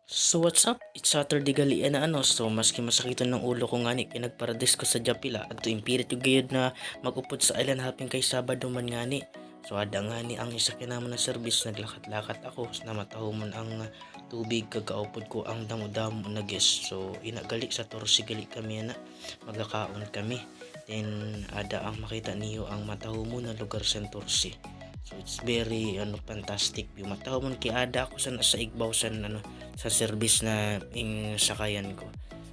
So what's up? It's Saturday gali na so maski masakiton ng ulo ko ngani kinagparadis ko sa Japila at impirit yung gayud na magupod sa island hopping kay Sabado man ngani. So ada ngani ang isa kinamon na service naglakat-lakat ako na matahumon ang tubig kagaupod ko ang damo-damo na guest. So ina gali sa Torsi gali kami na maglakaon kami. Then ada ang makita niyo ang matahumon na lugar sa Torsi. So it's very fantastic view. Matahumon kay ada ako sa Igbaw sa service na sakayan ko.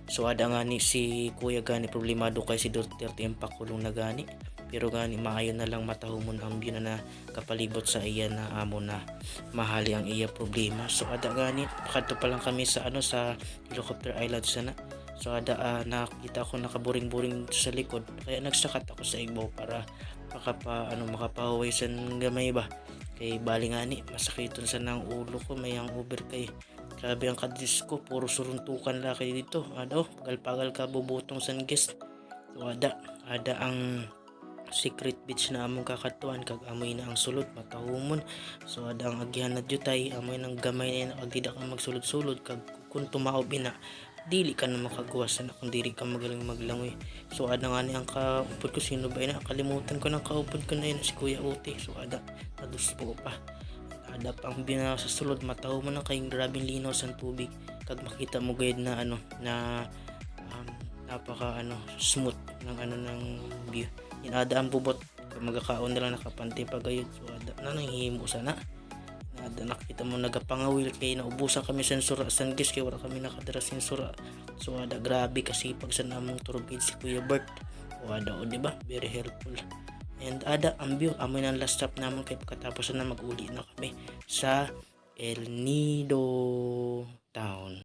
So ada nga ni si Kuya gani problemado kay si Duterte ang pakulong na gani. Pero gani maayo na lang matahumon ang view na kapalibot sa iya na amo na mahali ang iya problema. So ada gani pakadto pa lang kami sa Helicopter Island sana. So ada nakita ko nakaburing-buring sa likod kaya nagsakat ako sa Igbaw para makapahuway sa gamay ba. Kay bali nga ni masakiton sa nang ulo ko may ang over kay grabe ang kadis ko puro suruntukan la kay dito pagal-pagal ka bubutong san guest. So ada ang secret beach na among kakatuan kag amoy na ang sulod matahumon. So ada ang agyan na jutay amoy ng gamay na agdida ka magsulod-sulod kag kung tumaob ina dili ka na makagawas na kung dili ka magaling maglangoy. So ada nga ni ang kaupod ko sino ba ina kalimutan ko ng kaupod ko na yun si Kuya Uti. So ada naduspo pa ada pang bina sa sulod mataw mo na kayong grabing linaw sa tubig kag makita mo gayud na napaka smooth ng view. Inada ang bubot kag magakaon na lang nakapante pa gayud. So ada na nanghimo sana ada nakita mo nagapangawil kay naubusan kami sa sura san guys kay wala kami nakadara sin sura. So ada grabe kasi pag sa namong tour guide si Kuya Bert o ada o diba very helpful. And ada ang view amoy ng last stop naman kay pagkatapos na mag-uli na kami sa El Nido.